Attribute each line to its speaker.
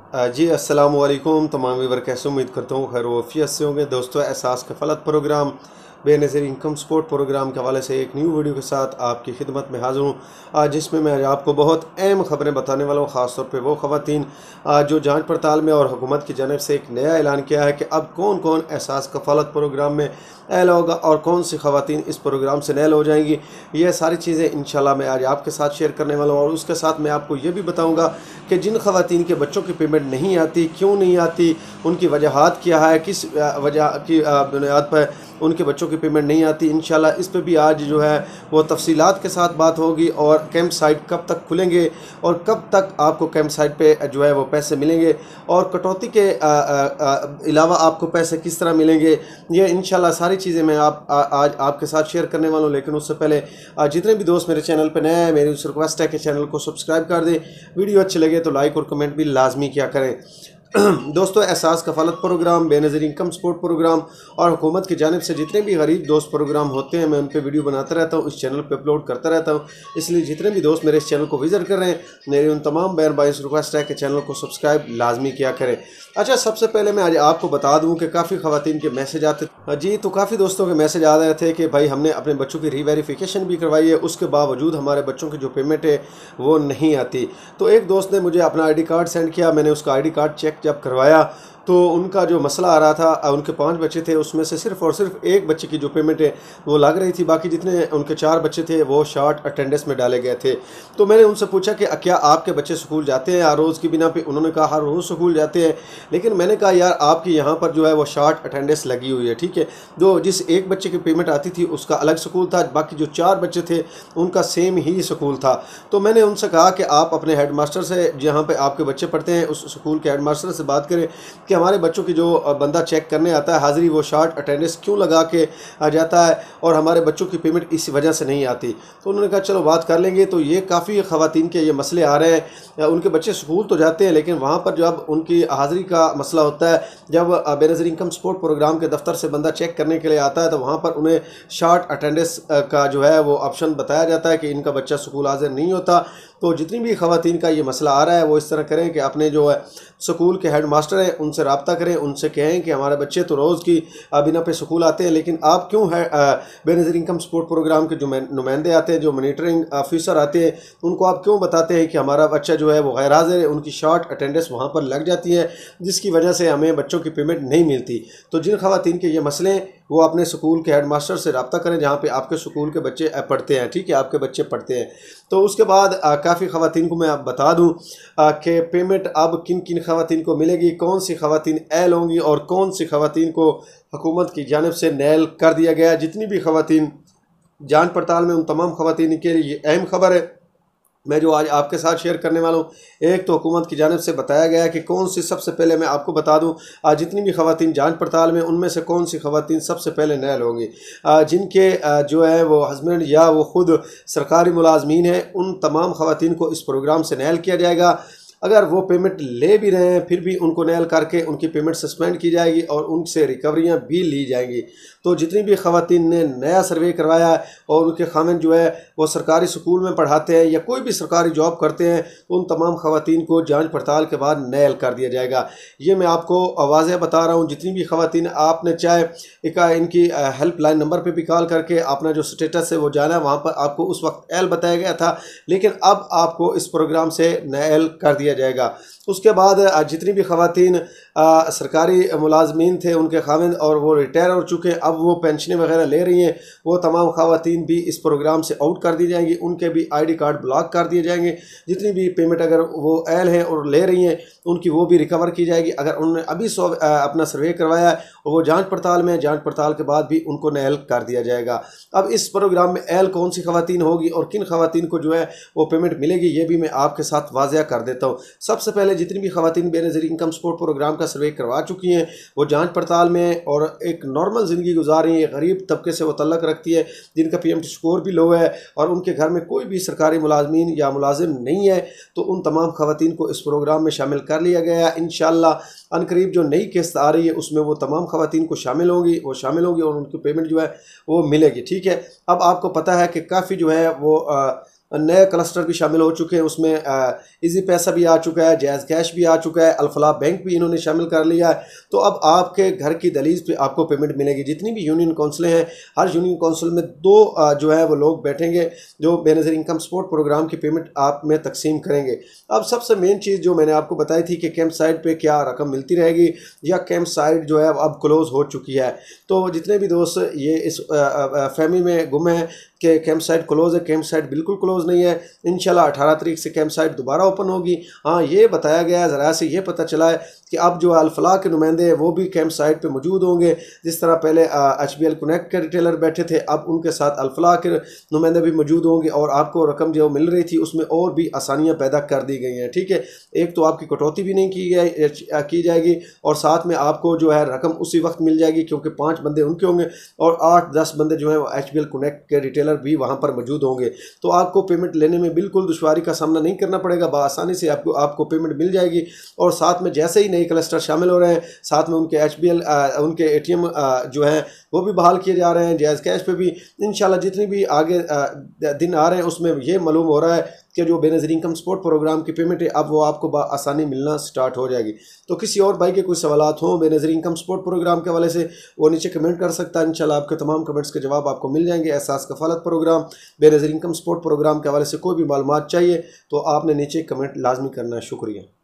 Speaker 1: जी अस्सलाम वालेकुम तमाम व्यूअर, कैसे उम्मीद करता हूँ खैर वफ़ियत से होंगे। दोस्तों, Ehsaas Kafaalat program Benazir income support program के हवाले से एक न्यू वीडियो के साथ आपकी खिदमत में हाज़िर हूँ, जिसमें मैं आज आपको बहुत अहम ख़बरें बताने वाला हूँ। ख़ास तौर पे वो ख़वातीन जो जांच पड़ताल में और हुकूमत की जानिब से एक नया ऐलान किया है कि अब कौन कौन एहसास कफ़ालत प्रोग्राम में एल होगा और कौन सी ख़वातीन इस प्रोग्राम से नैल हो जाएंगी। ये सारी चीज़ें इंशाल्लाह मैं आज आपके साथ शेयर करने वाला हूँ। और उसके साथ मैं आपको ये भी बताऊँगा कि जिन ख़वातीन के बच्चों की पेमेंट नहीं आती, क्यों नहीं आती, उनकी वजहात क्या है, किस वजह की बुनियाद पर उनके बच्चों की पेमेंट नहीं आती। इंशाल्लाह इस पे भी आज जो है वो तफसीलात के साथ बात होगी। और कैंप साइट कब तक खुलेंगे और कब तक आपको कैंप साइट पे जो है वो पैसे मिलेंगे और कटौती के अलावा आपको पैसे किस तरह मिलेंगे, ये इंशाल्लाह सारी चीज़ें मैं आज आपके साथ शेयर करने वाला हूँ। लेकिन उससे पहले जितने भी दोस्त मेरे चैनल पर नए हैं, मेरी उस रिक्वेस्ट है कि चैनल को सब्सक्राइब कर दें। वीडियो अच्छी लगे तो लाइक और कमेंट भी लाजमी किया करें। दोस्तों, Ehsaas Kafaalat program, Benazir income support program और हुकूमत की जानिब से जितने भी गरीब दोस्त प्रोग्राम होते हैं, मैं उन पर वीडियो बनाता रहता हूँ, इस चैनल पे अपलोड करता रहता हूँ। इसलिए जितने भी दोस्त मेरे इस चैनल को विज़िट कर रहे हैं, मेरी उन तमाम बहन भाई से रिक्वेस्ट है कि चैनल को सब्सक्राइब लाजमी किया करें। अच्छा, सबसे पहले मैं आज आपको बता दूँ कि काफ़ी ख़वातीन के मैसेज आते जी, तो काफ़ी दोस्तों के मैसेज आ रहे थे कि भाई हमने अपने बच्चों की रीवेरिफिकेशन भी करवाई है, उसके बावजूद हमारे बच्चों की जो पेमेंट है वो नहीं आती। तो एक दोस्त ने मुझे अपना ID कार्ड सेंड किया। मैंने उसका ID कार्ड चेक जब करवाया तो उनका जो मसला आ रहा था, उनके 5 बच्चे थे, उसमें से सिर्फ़ और सिर्फ एक बच्चे की जो पेमेंट है वो लग रही थी, बाकी जितने उनके 4 बच्चे थे वो शॉर्ट अटेंडेंस में डाले गए थे। तो मैंने उनसे पूछा कि क्या आपके बच्चे स्कूल जाते हैं हर रोज़ की बिना पे? उन्होंने कहा हर रोज़ स्कूल जाते हैं। लेकिन मैंने कहा यार, आपकी यहाँ पर जो है वो शॉर्ट अटेंडेंस लगी हुई है, ठीक है। जो जिस एक बच्चे की पेमेंट आती थी उसका अलग स्कूल था, बाकी जो 4 बच्चे थे उनका सेम ही स्कूल था। तो मैंने उनसे कहा कि आप अपने हेड मास्टर से, जहाँ पर आपके बच्चे पढ़ते हैं, उस स्कूल के हेड मास्टर से बात करें कि हमारे बच्चों की जो बंदा चेक करने आता है हाज़िरी, वो शॉर्ट अटेंडेंस क्यों लगा के आ जाता है और हमारे बच्चों की पेमेंट इसी वजह से नहीं आती। तो उन्होंने कहा चलो बात कर लेंगे। तो ये काफ़ी ख़वातीन के ये मसले आ रहे हैं, उनके बच्चे स्कूल तो जाते हैं लेकिन वहाँ पर जब उनकी हाज़िरी का मसला होता है, जब बेनज़ीर इनकम सपोर्ट प्रोग्राम के दफ्तर से बंदा चेक करने के लिए आता है, तो वहाँ पर उन्हें शॉर्ट अटेंडेंस का जो है वो ऑप्शन बताया जाता है कि इनका बच्चा स्कूल हाज़िर नहीं होता। तो जितनी भी ख़वातीन का ये मसला आ रहा है वो इस तरह करें कि अपने जो है स्कूल के हेड मास्टर हैं उनसे रब्ता करें, उनसे कहें कि हमारे बच्चे तो रोज़ की बिना पे स्कूल आते हैं, लेकिन आप क्यों है बेनज़ीर इनकम सपोर्ट प्रोग्राम के जो नुमाइंदे आते हैं, जो मॉनिटरिंग ऑफिसर आते हैं, उनको आप क्यों बताते हैं कि हमारा बच्चा जो है वो गैर हाज़िर है। उनकी शॉर्ट अटेंडेंस वहाँ पर लग जाती है, जिसकी वजह से हमें बच्चों की पेमेंट नहीं मिलती। तो जिन ख़वातीन के ये मसले हैं वो अपने स्कूल के हेड मास्टर से रब्ता करें जहाँ पे आपके स्कूल के बच्चे पढ़ते हैं, ठीक है, आपके बच्चे पढ़ते हैं। तो उसके बाद काफ़ी ख़वातीन को मैं आप बता दूँ कि पेमेंट अब किन किन ख़वातीन को मिलेगी, कौन सी ख़वातीन एल होंगी और कौन सी ख़वातीन को हुकूमत की जानिब से नैल कर दिया गया। जितनी भी ख़वातीन जांच पड़ताल में, उन तमाम ख़वातीन के लिए अहम खबर है मैं जो आज आपके साथ शेयर करने वाला हूँ। एक तो हुकूमत की जानिब से बताया गया है कि कौन सी, सबसे पहले मैं आपको बता दूँ जितनी भी ख़वातीन जांच पड़ताल में, उनमें से कौन सी ख़वातीन सबसे पहले नैल होंगी। जिनके जो है वो हस्बैंड या वो ख़ुद सरकारी मुलाजमीन हैं, उन तमाम ख़वातीन को इस प्रोग्राम से नैल किया जाएगा। अगर वो पेमेंट ले भी रहे हैं फिर भी उनको नैल करके उनकी पेमेंट सस्पेंड की जाएगी और उनसे रिकवरियाँ भी ली जाएंगी। तो जितनी भी ख़वातीन ने नया सर्वे करवाया है और उनके खामिन जो है वो सरकारी स्कूल में पढ़ाते हैं या कोई भी सरकारी जॉब करते हैं, तो उन तमाम ख़वातीन को जांच पड़ताल के बाद नैल कर दिया जाएगा। ये मैं आपको वाज़ेह बता रहा हूँ। जितनी भी ख़वातीन, आपने चाहे इनकी हेल्पलाइन नंबर पर भी कॉल करके अपना जो स्टेटस है वो जाना है, वहाँ पर आपको उस वक्त एल बताया गया था, लेकिन अब आपको इस प्रोग्राम से नैल कर दिया जाएगा। उसके बाद जितनी भी ख़वातीन सरकारी मुलाजमीन थे, उनके खामिन और वो रिटायर हो चुके हैं, अब वो पेंशनें वगैरह ले रही हैं, वो तमाम ख़वातीन भी इस प्रोग्राम से आउट कर दी जाएंगी, उनके भी ID कार्ड ब्लॉक कर दिए जाएंगे। जितनी भी पेमेंट अगर वो एल हैं और ले रही हैं उनकी वो भी रिकवर की जाएगी। अगर उन्होंने अभी अपना सर्वे करवाया है और वो जांच पड़ताल में, जांच पड़ताल के बाद भी उनको नैल कर दिया जाएगा। अब इस प्रोग्राम में एल कौन सी ख़वातीन होगी और किन ख़वातीन को जो है वो पेमेंट मिलेगी, ये भी मैं आपके साथ वाज़ेह कर देता हूँ। सबसे पहले जितनी भी ख़वातीन बेनज़ीर इनकम सपोर्ट प्रोग्राम का सर्वे करवा चुकी हैं, वो जांच पड़ताल में और एक नॉर्मल ज़िंदगी गुजार रही है, गरीब तबके से वो तल्लक रखती है, जिनका PMT स्कोर भी लो है और उनके घर में कोई भी सरकारी मुलाजमीन या मुलाजिम नहीं है, तो उन तमाम ख़वातीन को इस प्रोग्राम में शामिल कर लिया गया है। इंशाअल्लाह अनकरीब जो नई किस्त आ रही है उसमें वो तमाम ख़वातीन को शामिल होंगी और उनकी पेमेंट जो है वो मिलेगी, ठीक है। अब आपको पता है कि काफ़ी जो है वो नए क्लस्टर भी शामिल हो चुके हैं। उसमें इजी पैसा भी आ चुका है, जायज़ कैश भी आ चुका है, अल-फलाह बैंक भी इन्होंने शामिल कर लिया है। तो अब आपके घर की दहलीज पे आपको पेमेंट मिलेगी। जितनी भी यूनियन काउंसिलें हैं, हर यूनियन काउंसिल में 2 जो है वो लोग बैठेंगे जो बेनज़ीर इनकम सपोर्ट प्रोग्राम की पेमेंट आप में तकसीम करेंगे। अब सबसे मेन चीज़ जो मैंने आपको बताई थी कि कैंप साइट पे क्या रकम मिलती रहेगी या कैंप साइट जो है अब क्लोज़ हो चुकी है। तो जितने भी दोस्त ये इस फहमी में गुम हैं कि कैंप साइट क्लोज़ है, कैंप साइट बिल्कुल क्लोज़ नहीं है। इंशाल्लाह 18 तारीख से कैंप साइट दोबारा ओपन होगी। हाँ, ये बताया गया है, ज़रा से ये पता चला है कि अब जो अल-फलाह के नुमाइंदे हैं वो भी कैंप साइट पे मौजूद होंगे। जिस तरह पहले HBL कनेक्ट के रिटेलर बैठे थे, अब उनके साथ अल-फलाह के नुमाइंदे भी मौजूद होंगे और आपको रकम जो मिल रही थी उसमें और भी आसानियाँ पैदा कर दी गई हैं। ठीक है, एक तो आपकी कटौती भी नहीं की जाएगी और साथ में आपको जो है रकम उसी वक्त मिल जाएगी, क्योंकि 5 बंदे उनके होंगे और 8-10 बंदे जो हैं HBL कनेक्ट के रिटेलर भी वहाँ पर मौजूद होंगे। तो आपको पेमेंट लेने में बिल्कुल दुश्वारी का सामना नहीं करना पड़ेगा, बआसानी से आपको पेमेंट मिल जाएगी। और साथ में जैसे ही नए क्लस्टर शामिल हो रहे हैं, साथ में उनके HBL उनके ATM जो हैं वो भी बहाल किए जा रहे हैं। जायज़ कैश पे भी इंशाल्लाह जितनी भी आगे दिन आ रहे हैं उसमें ये मालूम हो रहा है कि जो बेनज़ीर इनकम सपोर्ट प्रोग्राम की पेमेंट है अब वो आपको आसानी मिलना स्टार्ट हो जाएगी। तो किसी और भाई के कोई सवालात हों बेनज़ीर इनकम सपोर्ट प्रोग्राम के हवाले से, वो नीचे कमेंट कर सकता है। इंशाल्लाह आपके तमाम कमेंट्स के जवाब आपको मिल जाएंगे। Ehsaas Kafaalat program, Benazir income support program के हवाले से कोई भी मालूमात चाहिए तो आपने नीचे कमेंट लाजमी करना है। शुक्रिया।